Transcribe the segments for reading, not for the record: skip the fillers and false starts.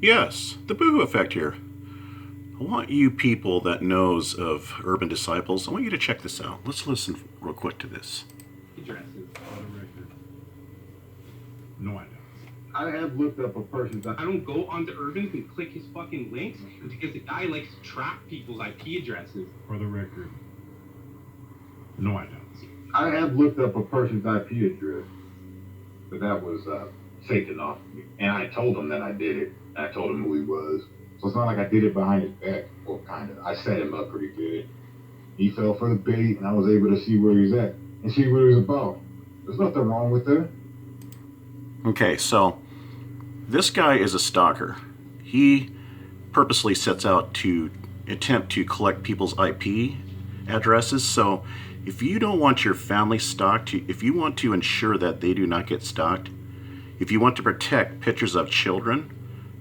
Yes, the Boohoo Effect here. I want you people that knows of Urban Disciples, I want you to check this out. Let's listen real quick to this. Addresses on the record. No, I don't. I have looked up a person's. I don't go onto Urban and click his fucking links because the guy likes to track people's IP addresses. For the record. No, I don't. I have looked up a person's IP address, but that was taken off me. And I told him that I did it. And I told him who he was. So it's not like I did it behind his back. Well, kind of. I set him up pretty good. He fell for the bait, and I was able to see where he's at and see what he was about. There's nothing wrong with that. Okay, so this guy is a stalker. He purposely sets out to attempt to collect people's IP addresses. So if you don't want your family stalked, if you want to ensure that they do not get stalked, if you want to protect pictures of children,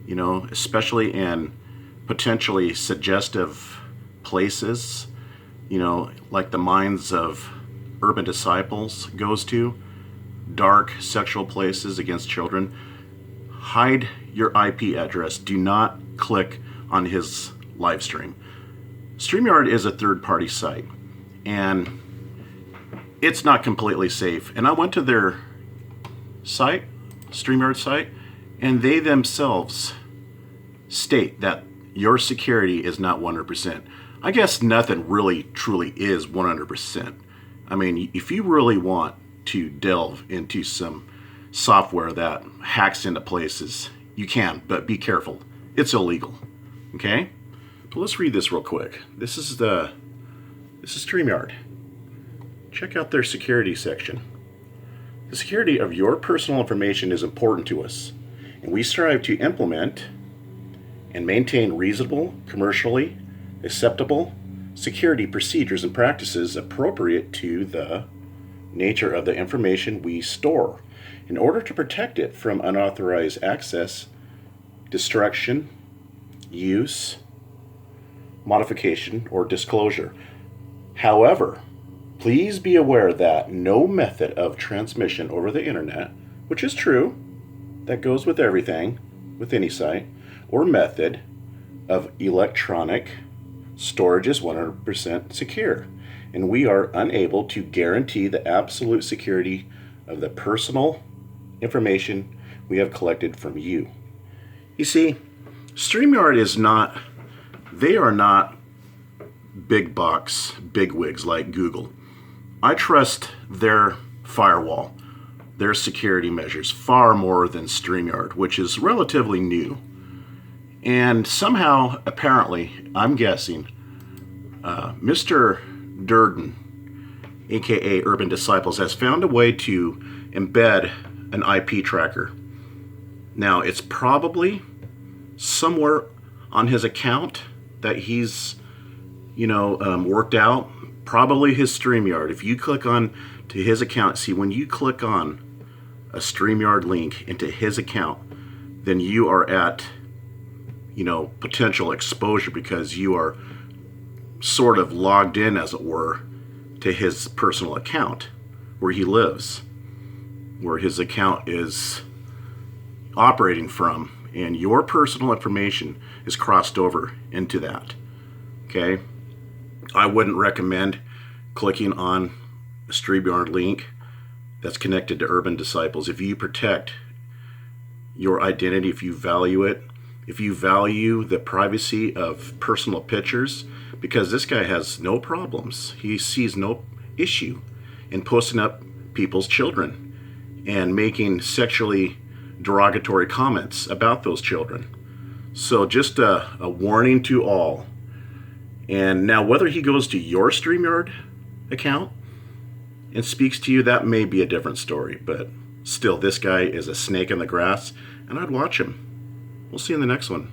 you know, especially in potentially suggestive places, you know, like the minds of Urban Disciples goes to, dark sexual places against children, hide your IP address. Do not click on his live stream. StreamYard is a third-party site, and it's not completely safe. And I went to their site, StreamYard site, and they themselves state that your security is not 100%. I guess nothing really truly is 100%. I mean, if you really want to delve into some software that hacks into places, you can, but be careful. It's illegal. Okay? But let's read this real quick. This is StreamYard. Check out their security section. The security of your personal information is important to us, and we strive to implement and maintain reasonable, commercially acceptable security procedures and practices appropriate to the nature of the information we store in order to protect it from unauthorized access, destruction, use, modification, or disclosure. However, please be aware that no method of transmission over the internet, which is true, that goes with everything, with any site, or method of electronic storage is 100% secure, and we are unable to guarantee the absolute security of the personal information we have collected from you. You see, StreamYard is not, they are not big box bigwigs like Google. I trust their firewall, their security measures, far more than StreamYard, which is relatively new. And somehow, apparently, I'm guessing, Mr. Durden, aka Urban Disciples, has found a way to embed an IP tracker. Now, it's probably somewhere on his account that he's, worked out. Probably his StreamYard. If you click on to his account, see, when you click on a StreamYard link into his account, then you are at potential exposure because you are sort of logged in, as it were, to his personal account where he lives, where his account is operating from, and your personal information is crossed over into that. Okay? I wouldn't recommend clicking on a StreamYard link that's connected to Urban Disciples. If you protect your identity, if you value it, if you value the privacy of personal pictures, because this guy has no problems. He sees no issue in posting up people's children and making sexually derogatory comments about those children. So just a warning to all. And now whether he goes to your StreamYard account and speaks to you, that may be a different story. But still, this guy is a snake in the grass, and I'd watch him. We'll see you in the next one.